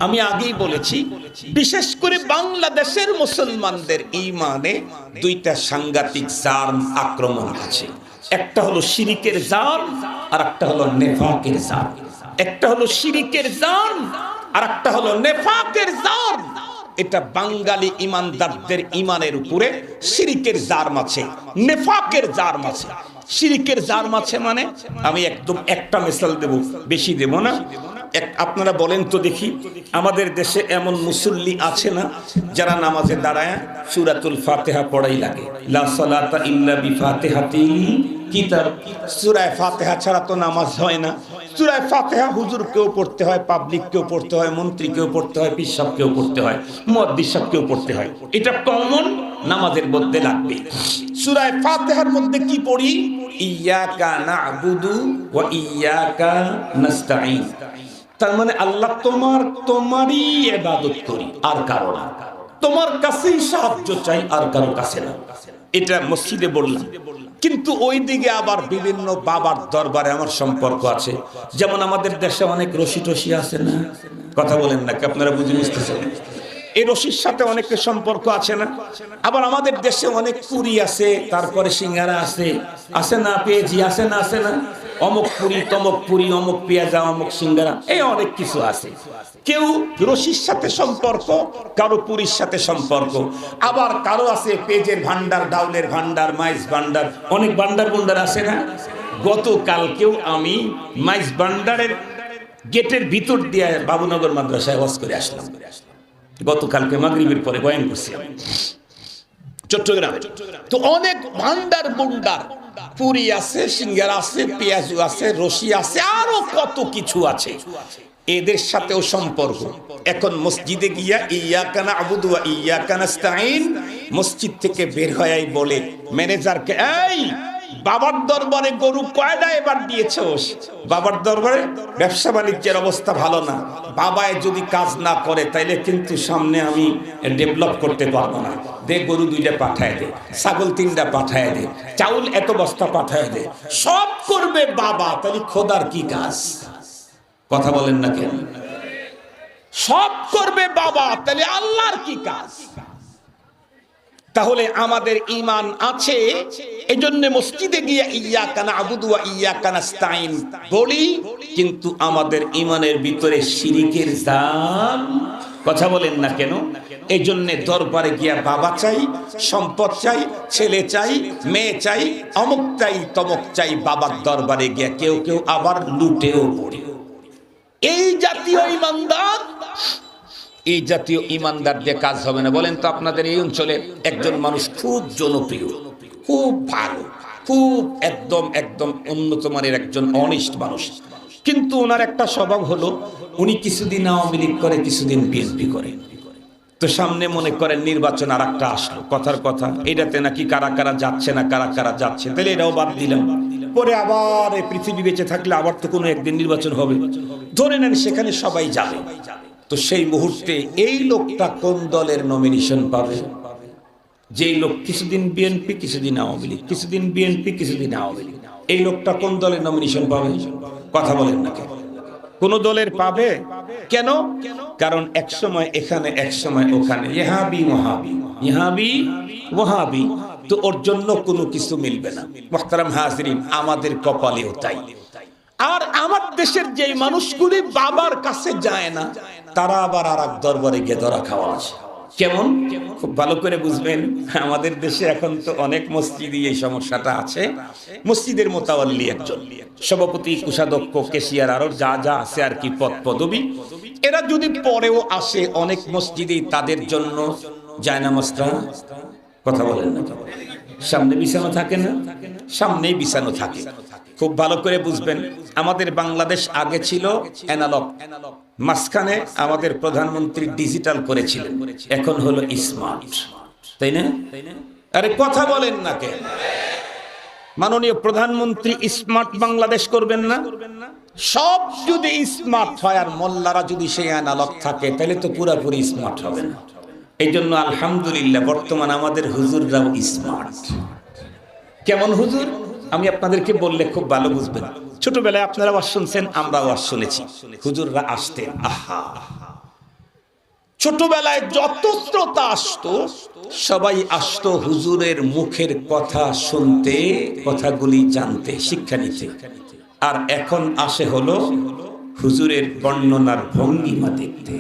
আমি আগেই বলেছি, বিশেষ করে বাংলাদেশের মুসলমানদের ঈমানে 2টা সাংঘাতিক জার্ম আক্রমণ আছে। একটা হলো শিরিকের জার্ম, আর একটা হলো নেফাকের জার্ম। একটা হলো শিরিকের জার্ম, আর একটা হলো নেফাকের জার্ম। এটা বাঙালি ইমানদারদের ইমানের উপরে শিরিকের জার্ম আছে, নেফাকের জার্ম আছে। শিরিকের জার্ম আছে মানে, আমি একদম একটা মিসাল দেব, বেশি দেব না। আপনারা বলেন তো দেখি, আমাদের দেশে এমন মুসল্লি আছে না যারা নামাজে দাঁড়ায় সূরাতুল ফাতিহা পড়াই লাগে? লা সালাতা ইল্লা বিফাতিহাতিল কিতাব। সূরা ফাতিহা ছাড়া তো নামাজ হয় না। সূরা ফাতিহা হুজুরকেও পড়তে হয়, পাবলিককেও পড়তে হয়, মন্ত্রীকেও পড়তে হয়, পীর সাহেবকেও পড়তে হয়, মুয়াদ্দিস সাহেবকেও পড়তে হয়। এটা কমন, নামাজের মধ্যে লাগবে। সূরা ফাতিহার মধ্যে কি পড়ি? ইয়্যাকা না'বুদু ওয়া ইয়্যাকা নাস্তাঈন। তার মানে আল্লাহ তোমারই ইবাদত করি, আর কারো না। তোমার কাছেই সাহায্য চাই, আর কারো কাছে না। এটা মসজিদে বললাম। কিন্তু ওই দিকে আবার বিভিন্ন বাবার দরবারে আমার সম্পর্ক আছে। যেমন আমাদের দেশে অনেক রশি টশি আছে না? কথা বলেন না, আপনারা বুঝে নিতেছেন? এই রশির সাথে অনেকের সম্পর্ক আছে না? আবার আমাদের দেশে অনেক পুরি আছে, তারপরে সিঙ্গারা আছে, আছে না? পেঁয়াজি আছে না? আছে না? অমুক পুরি, তমুক পুরি, অমুক পেঁয়াজা, অমুক সিঙ্গারা, এই অনেক কিছু আছে। কেউ রশির সাথে সম্পর্ক, কারো পুরীর সাথে সম্পর্ক, আবার কারো আছে পেঁয়াজের ভান্ডার, ডাউলের ভান্ডার, মাইজ ভান্ডার, অনেক ভান্ডার বুন্ডার আছে না? গতকালকেও আমি মাইজ ভান্ডারের গেটের ভিতর দিয়ে বাবুনগর মাদ্রাসায় ওয়াজ করে আসলাম। গতকালকে মাগরিবের পরে বয়ান করছিলাম চট্টগ্রামে। তো অনেক ভান্ডার বুন্ডার, পুরি আছে, সিঙ্গারা আছে, পেঁয়াজু আছে, রশি আছে, আরো কত কিছু আছে। এদের সাথেও সম্পর্ক। এখন মসজিদে গিয়া ইয়্যাকা না'বুদু ওয়া ইয়্যাকা নাস্তাঈন, মসজিদ থেকে বের হয়েই বলে ম্যানেজারকে, এই বাবার দরবারে গরু কয়টা এবার দিয়েছোস? বাবার দরবারে ব্যবসা বাণিজ্যের অবস্থা ভালো না, বাবায় যদি কাজ না করে তাইলে কিন্তু সামনে আমি ডেভেলপ করতে পারবো না। দে গরু 2টা পাঠায় দে, ছাগল 3টা পাঠায় দে, চাউল এত বস্তা পাঠায় দে। সব করবে বাবা, তাহলে খোদার কি কাজ? কথা বলেন না কেন? সব করবে বাবা, তাহলে আল্লাহর কি কাজ? তাহলে আমাদের ঈমান আছে, এজন্য মসজিদে গিয়ে ইয়্যাকা না'বুদু ওয়া ইয়্যাকা নাস্তাঈন বলি, কিন্তু আমাদের ঈমানের ভিতরে শিরকের জাল। কথা বলেন না কেন? এজন্য দরবারে গিয়া বাবা চাই, সম্পদ চাই, ছেলে চাই, মেয়ে চাই, অমুক চাই, তমুক চাই। বাবার দরবারে গিয়া কেউ কেউ আবার লুটেও পড়ে। এই জাতীয় ঈমানদার, এই জাতীয় ঈমানদার দিয়ে কাজ হবে না। বলেন তো, আপনাদের এই অঞ্চলে একজন মানুষ খুব জনপ্রিয়, খুব ভালো, খুব একদম একদম উন্নত মানের একজন অনেস্ট মানুষ, কিন্তু ওনার একটা স্বভাব হলো উনি কিছুদিন আওয়ামী লীগ করে, কিছুদিন বিএনপি করে। তো তো সামনে মনে করেন নির্বাচন আর একটা আসলো, কথার কথা এটাতে নাকি কারা কারা যাচ্ছে না কারা কারা যাচ্ছে, তাহলে এটাও বাদ দিলাম। পরে আবার এই পৃথিবী বেঁচে থাকলে আবার তো কোনো একদিন নির্বাচন হবে, ধরে নেন সেখানে সবাই যাবে। তো সেই মুহূর্তে এই লোকটা কোন দলের নমিনেশন পাবে? যেই লোক কিছুদিন বিএনপি, কিছুদিন আওয়ামী লীগ, কিছুদিন বিএনপি, কিছুদিন আওয়ামী লীগ, এই লোকটা কোন দলের নমিনেশন পাবে? কথা বলেন না কেন? কোন দলের পাবে? কেন? কারণ এক সময় এখানে এক সময় ওখানে, ইহাবি ওয়াহাবি, ইহাবি ওয়াহাবি, তো ওর জন্য কোনো কিছু মিলবে না। মুহতারাম হাজিরিন, আমাদের কপালেও তাই। আর আমার দেশের যে মানুষগুলি বাবার কাছে যায় না, তারা আবার আর এক দরবারে গিয়ে ধরা খাওয়া আছে। কেমন? খুব ভালো করে বুঝবেন, আমাদের দেশে এখন তো অনেক মসজিদই এই সমস্যাটা আছে। মসজিদের মোতাওয়াল্লি একজন, সভাপতি, কোষাধ্যক্ষ, ক্যাশিয়ার, আরো যা যা আছে আর কি পদ পদবি, এরা যদি পরেও আসে অনেক মসজিদেই তাদের জন্য জায়নামাজটা, কথা বলেন না, সামনে বিছানো থাকে না, সামনেই বিছানো থাকে। খুব ভালো করে বুঝবেন, আমাদের বাংলাদেশ আগে ছিল অ্যানালগ, মাঝখানে আমাদের প্রধানমন্ত্রী ডিজিটাল করেছিলেন, এখন হলো স্মার্ট, তাই না? আরে কথা বলেন না কেন? মাননীয় প্রধানমন্ত্রী স্মার্ট বাংলাদেশ করবেন না? সব যদি স্মার্ট হয় আর মোল্লারা যদি সেই অ্যানালগ থাকে, তাহলে তো পুরোপুরি স্মার্ট হবে না। এই জন্য আলহামদুলিল্লাহ বর্তমান আমাদের হুজুররাও স্মার্ট। কেমন হুজুর? আমি আপনাদেরকে বললে খুব ভালো বুঝবেন। ছোটবেলায় আপনারা ওয়াজ শুনছেন, আমরাও ওয়াজ শুনেছি, হুজুররা আসতেন, আহা, ছোটবেলায় যত শ্রোতা আসতো সবাই আসতো হুজুরের মুখের কথা শুনতে, কথাগুলি জানতে, শিক্ষা নিতে। আর এখন আসে হলো হুজুরের বর্ণনার ভঙ্গিমা দেখতে।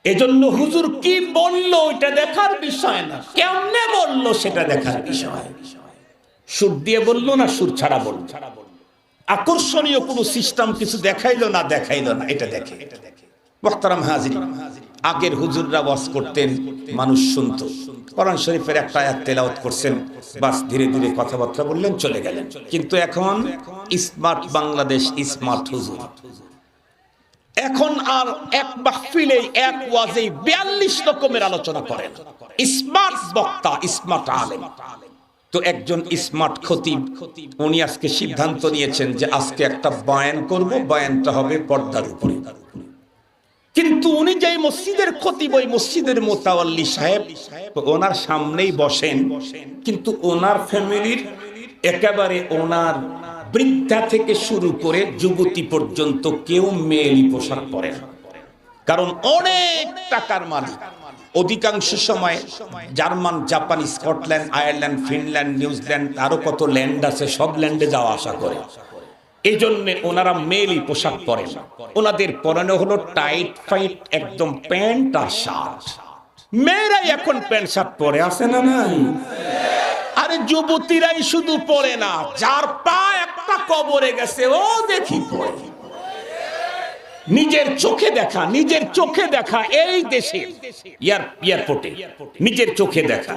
এজন্য হুজুর কি বলল এটা দেখার বিষয় না, কেমনে বলল সেটা দেখার বিষয়। সুর দিয়ে বললো না সুর ছাড়া বলল, আকর্ষণীয় কোনো সিস্টেম কিছু দেখাইলো না দেখাইলো না, এটা দেখে। মুহতারাম হাজিরিন, আগের হুজুররা ওয়াজ করতেন, মানুষ শুনতো, কোরআন শরীফের একটা আয়াত তেলাওয়াত করছেন, বাস ধীরে ধীরে কথাবার্তা বললেন, চলে গেলেন। কিন্তু এখন স্মার্ট বাংলাদেশ, স্মার্ট হুজুর। এখন আর এক মাহফিলে এক ওয়াজে 42 রকমের আলোচনা করেন, স্মার্ট বক্তা, স্মার্ট আলেম। তো একজন স্মার্ট খতিব, উনি আজকে সিদ্ধান্ত নিয়েছেন যে আজকে একটা বয়ান করব, বয়ানটা হবে পর্দার উপরে। কিন্তু উনি যে মসজিদের খতিব, ওই মসজিদের মোতাওয়াল্লি সাহেব, ওনার সামনেই বসেন, কিন্তু ওনার ফ্যামিলির একেবারে ওনার বৃদ্ধা থেকে শুরু করে যুবতী পর্যন্ত কেউ মেয়েলি পোশাক পরে না। কারণ অনেক টাকার মালিক, অধিকাংশ সময় German, Japan, Scotland, Ireland, Finland, New Zealand, আরো কত ল্যান্ড আছে, সব ল্যান্ডে যাওয়া আসা করে। এই জন্য ওনারা মেয়েলি পোশাক পরে না, ওনাদের পরানো হলো টাইট ফাইট একদম প্যান্ট আর শার্ট। মেয়েরাই এখন প্যান্ট শার্ট পরে, আছে না নাই? আরে যুবতীরাই শুধু পরে না, যার পা একটা কবরে গেছে ও দেখি পরে। নিজের চোখে দেখা, নিজের চোখে দেখা, এই দেশে এয়ারপোর্টে নিজের চোখে দেখা।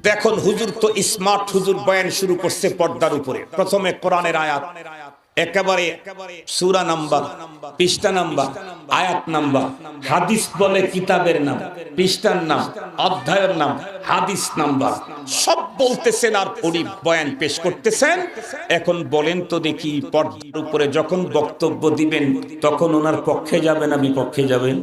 দেখুন হুজুর তো স্মার্ট হুজুর বয়ান শুরু করছে পর্দার উপরে। প্রথমে কোরআনের আয়াত, একেবারে সূরা নাম্বার, পৃষ্ঠা নাম্বার, আয়াত নাম্বার, হাদিস বলে কিতাবের নাম, পৃষ্ঠার নাম, অধ্যায়ের নাম, হাদিস নাম্বার সব বলতেছেন আর উনি বয়ান পেশ করতেছেন। এখন বলেন তো দেখি, পর্দার উপরে যখন বক্তব্য দিবেন তখন ওনার পক্ষে যাবে না বিপক্ষে যাবেন?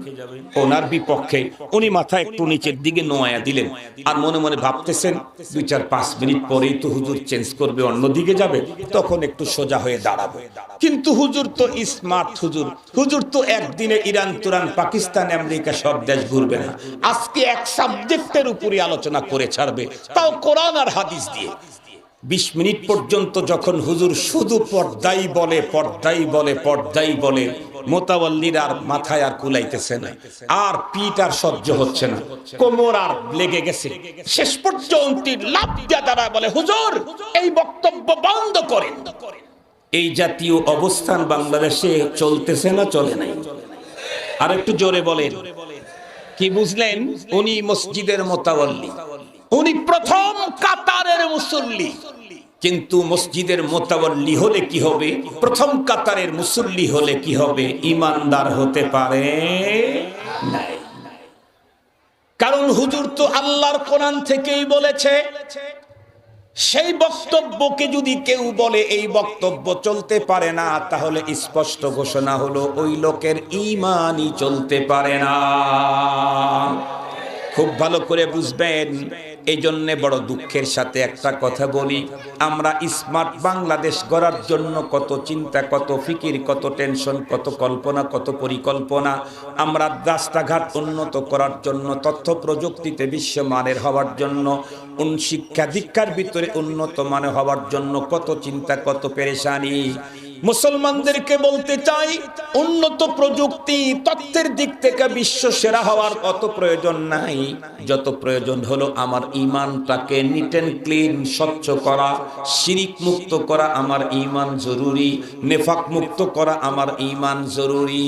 ওনার বিপক্ষে। উনি মাথা একটু নিচের দিকে নোয়া দিলেন আর মনে মনে ভাবতেছেন 2-4-5 মিনিট পরেই তো হুজুর চেঞ্জ করবে, অন্যদিকে যাবে, তখন একটু সোজা হয়ে দাঁড়াবো। কিন্তু হুজুর তো স্মার্ট হুজুর, হুজুর তো একদিনে ইরান, তুরান, পাকিস্তান, আমেরিকা সব দেশ ঘুরবে না, আজকে এক সাবজেক্টের উপরে আলোচনা করে ছাড়বে, তাও কোরআন আর হাদিস দিয়ে। 20 মিনিট পর্যন্ত যখন হুজুর শুধু পর্দাই বলে, পর্দাই বলে, পর্দাই বলে, মোতাওয়াল্লির আর মাথায় আর কুলাইতেছে না, আর পিঠ আর সহ্য হচ্ছে না, কোমর আর লেগে গেছে। শেষ পর্যন্ত লাফ দিয়ে দাঁড়ায় বলে, হুজুর এই বক্তব্য বন্ধ করেন। এই জাতীয় অবস্থান বাংলাদেশে চলতেছে না চলে নাই? আর একটু জোরে বলেন, কি বুঝলেন? উনি মসজিদের মোতাওয়াল্লি, উনি প্রথম কাতারের মুসল্লি, কিন্তু মসজিদের মোতাবল্লি হলে কি হবে, প্রথম কাতারের মুসল্লি হলে কি হবে, ইমানদার হতে পারে নাই। কারণ হুজুর তো আল্লাহর কোরআন থেকেই বলেছে, সেই বক্তব্যকে যদি কেউ বলে এই বক্তব্য চলতে পারে না, তাহলে স্পষ্ট ঘোষণা হলো ওই লোকের ঈমানই চলতে পারে না। খুব ভালো করে বুঝবেন। এই জন্যে বড় দুঃখের সাথে একটা কথা বলি, আমরা স্মার্ট বাংলাদেশ গড়ার জন্য কত চিন্তা, কত ফিকির, কত টেনশন, কত কল্পনা, কত পরিকল্পনা, আমরা রাস্তাঘাট উন্নত করার জন্য, তথ্য প্রযুক্তিতে বিশ্বমানের হওয়ার জন্য, শিক্ষা দীক্ষার ভিতরে উন্নত মানের হওয়ার জন্য কত চিন্তা, কত পেরেশানি। মুসলমানদেরকে বলতে চাই, উন্নত প্রযুক্তি তথ্যের দিক থেকে বিশ্ব সেরা হওয়ার অত প্রয়োজন নাই, যত প্রয়োজন হলো আমার ঈমানটাকে নিট এন্ড ক্লিন, স্বচ্ছ করা, শিরিক মুক্ত করা আমার ঈমান জরুরি, নেফাক মুক্ত করা আমার ঈমান জরুরি।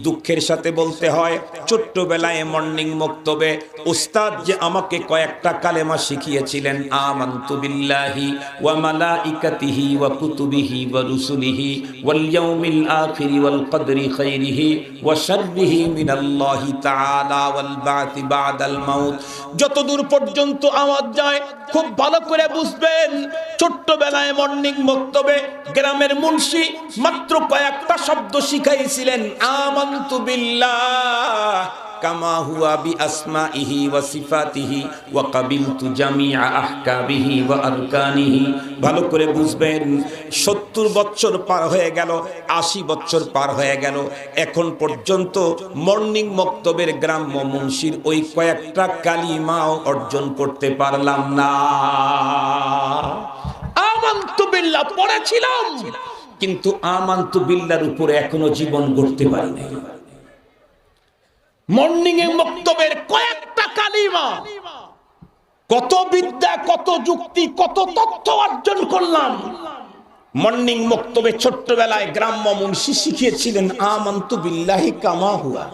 দুঃখের সাথে বলতে হয়, ছোট্টবেলায় মর্নিং মক্তবে উস্তাদ যে আমাকে কয়েকটা কালেমা শিখিয়েছিলেন, আমানতু বিল্লাহি ওয়া মালাইকাতিহি ওয়া কুতুবিহি ওয়া রুসুলিহি ওয়াল ইয়াউমিল আখিরি ওয়াল কদরি খাইরিহি ওয়া শাররিহি মিনাল্লাহি তাআলা ওয়াল বা'থি বা'দাল মাউত। যতদূর পর্যন্ত আওয়াজ যায় খুব ভালো করে বুঝবেন। ছোট্টবেলায় মর্নিং মক্তবে গ্রামের মুন্সি মাত্র কয়েকটা শব্দ শিখাইছিলেন, আমানতু বিল্লাহ কামা হুয়া বিআসমাইহি ওয়া সিফাতিহি ওয়া কাবিলতু জামিআ আহকামিহি ওয়া আরকানিহি। ভালো করে বুঝবেন, 70 বছর পার হয়ে গেল, 80 বছর পার হয়ে গেল, এখন পর্যন্ত মর্নিং মক্তবের গ্রাম্য মুন্সির ওই কয়েকটা কালিমাও অর্জন করতে পারলাম না। আমানতু বিল্লাহ পড়েছিলাম, কিন্তু আমানতু বিল্লাহর উপরে এখনো জীবন গড়তে পারি নাই। মর্নিং এ বক্তব্যের কয়েকটা কালিমা, কত বিদ্যা, কত যুক্তি, কত তথ্য অর্জন করলাম। মর্নিং বক্তব্যে ছোট্টবেলায় গ্রাম্য মুন্সি শিখিয়েছিলেন, আমানতু বিল্লাহি কামা হুয়া,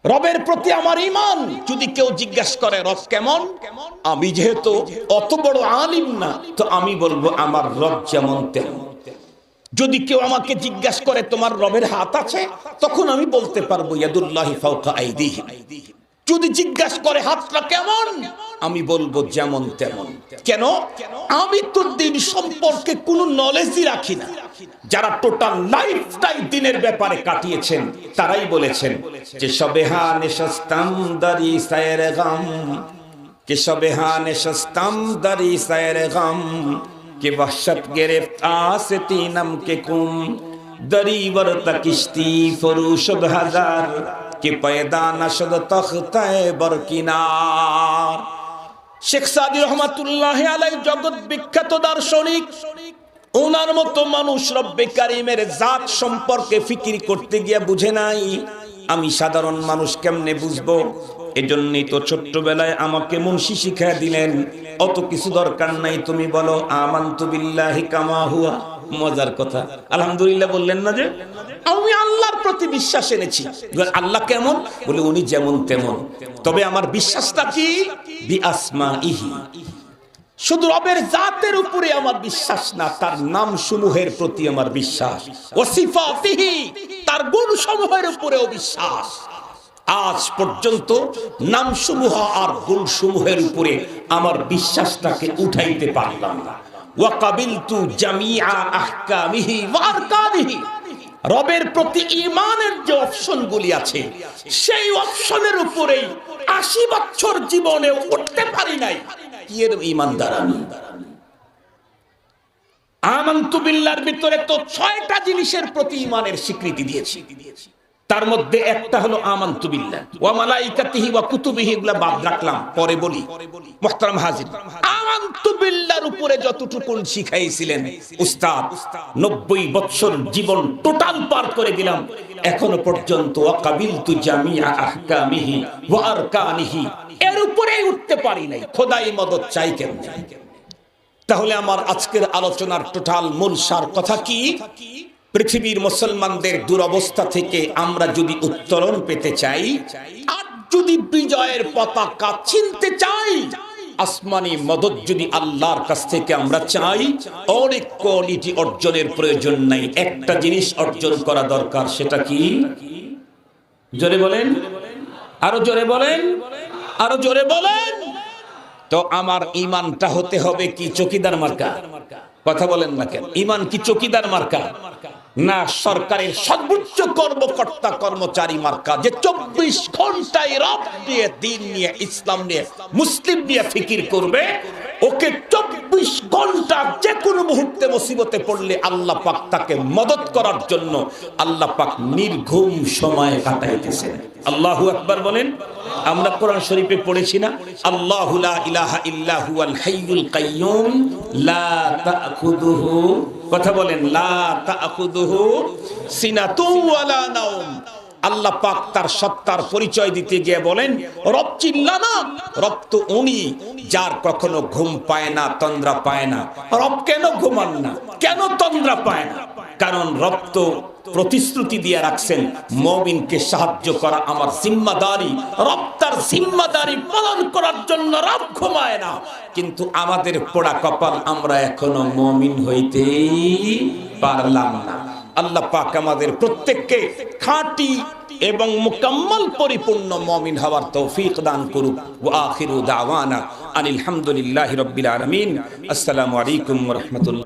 রবের প্রতি আমার ঈমান। যদি কেউ জিজ্ঞাসা করে রব কেমন, আমি যেহেতু অত বড় আলিম না, তো আমি বলবো আমার রব যেমন তেমন। যদি কেউ আমাকে জিজ্ঞাসা করে তোমার রবের হাত আছে, তখন আমি বলতে পারবো ইয়াদুল্লাহি ফাওকা আইদিহিম। যদি জিজ্ঞাসা করে হাতটা কেমন, আমি বলবো যেমন তেমন। কেন? আমি তো দিন সম্পর্কে কোনো নলেজই রাখি না। যারা টোটাল লাইফটাই দিনের ব্যাপারে কাটিয়েছেন, তারাই বলেছেন যে সবেহা নেশাস্তাম দারি সায়ের গাম, কে সবেহা নেশাস্তাম দারি সায়ের গাম, कि वहशत गिरफ्त आसे तीनम के कुम, दरी वरता किश्ती फरूशद हजार, कि पैदा नशद तख्ताए बरकिनार। शेख सादी रहमतुल्लाह अलैहि जगत विख्यात दार्शनिक, ওনার মতো মানুষ রব্বে কারিমের জাত সম্পর্কে ফিকির করতে গিয়ে বুঝে নাই। আমি সাধারণ মানুষ কেমনে বুঝবো? এজন্যই তো ছোট্টবেলায় আমাকে মুন্সি শিখায় দিলেন, অত কিছু দরকার নাই, তুমি বলো আমানতু বিল্লাহি কামা হুয়া। মজার কথা, আলহামদুলিল্লাহ বললেন না যে আমি আল্লাহর প্রতি বিশ্বাস এনেছি। আল্লাহ কেমন? বলে উনি যেমন তেমন, তবে আমার বিশ্বাসটা কি? বিআসমাইহি। শুধু রবের জাতের উপরে আমার বিশ্বাস না, তার নাম সমূহের প্রতি আমার বিশ্বাস। ও সিফাতিহি, তার গুণ সমূহের উপরেও বিশ্বাস। আজ পর্যন্ত নাম সমূহ আর গুণ সমূহের উপরে আমার বিশ্বাসটাকে উঠাইতে পারলাম না। ওয়া কাবিলতু জামিআ আহকামিহি ওয়া আরকানিহি, রবের প্রতি ঈমানের যে অপশনগুলি আছে, সেই অপশনের উপরেই 80 বছর জীবনে উঠতে পারি নাই। এর ঈমানদার আমি। আমানতু বিল্লাহর ভিতরে তো 6টা জিনিসের প্রতি ঈমানের স্বীকৃতি দিয়েছি। তার মধ্যে একটা হলো আমানতু বিল্লাহ ওয়া মালাইকাতিহি ওয়া কুতুবিহি, এগুলা বাদ রাখলাম, পরে বলি। মুহতারাম হাজির, আমানতু বিল্লাহর উপরে যতটুকু শিখাইছিলেন উস্তাদ, 90 বছর জীবন টোটাল পার করে দিলাম, এখনো পর্যন্ত ওয়া কাবিলতু জামিআ আহকামিহি ওয়া আরকানিহি, এর উপরেই উঠতে পারি নাই। খোদাই মদদ চাই কেন? তাহলে আমার আজকের আলোচনার টোটাল মূল সার কথা কি? পৃথিবীর মুসলমানদের দুরবস্থা থেকে আমরা যদি উত্তরণ পেতে চাই, আর যদি বিজয়ের পতাকা চিনতে চাই, আসমানি মদত যদি আল্লাহর কাছ থেকে আমরা চাই, অনেক কোয়ালিটি অর্জনের প্রয়োজন নাই, একটা জিনিস অর্জন করা দরকার। সেটা কি? জোরে বলেন, আরো জোরে বলেন, আরো জোরে বলেন। তো আমার ইমানটা হতে হবে কি চকিদার মার্কা? কথা বলেন না কেন? ইমান কি চকিদার মার্কা? না সরকারের সর্বোচ্চ কর্মকর্তা কর্মচারী মার্কা, যে 24 ঘন্টায় রব নিয়ে, দিন নিয়ে, ইসলাম নিয়ে, মুসলিম নিয়ে ফিকির করবে। ওকে 24 ঘন্টা যে কোনো মুহূর্তে মুসিবতে পড়লে আল্লাহ পাক তাকে মদত করার জন্য আল্লাহ পাক নির্ঘুম সময় কাটাইতেছেন। আল্লাহু আকবার বলেন। আমরা কোরআন শরীফে পড়েছি না, আল্লাহু লা ইলাহা ইল্লা হুয়াল হাইয়ুল কাইয়্যুম লা তাখুযুহু, কথা বলেন, লা তাখুযুহু সিনাতুন ওয়ালা নাওম। আল্লাহ পাক তার সত্তার পরিচয় দিতে গিয়ে বলেন, রব চিল্লানা, রব তো উনি যার কখনো ঘুম পায় না, তন্দ্রা পায় না। রব কেন ঘুমান না, কেন তন্দ্রা পায় না? কারণ রব তো প্রতিশ্রুতি দিয়ে রাখছেন, মুমিনকে সাহায্য করা আমার জিম্মাদারি। রব তার জিম্মাদারি পালন করার জন্য রব ঘুমায় না। কিন্তু আমাদের পোড়া কপাল, আমরা এখনো মুমিন হইতেই পারলাম না। আল্লাহ পাক আমাদের প্রত্যেককে খাঁটি এবং মুকাম্মাল পরিপূর্ণ মুমিন হওয়ার তৌফিক দান করুক। ওয়া আখিরু দাওয়ানা আনিল হামদুলিল্লাহি রাব্বিল আলামিন। আসসালামু আলাইকুম ওয়া রাহমাতুল্লাহ।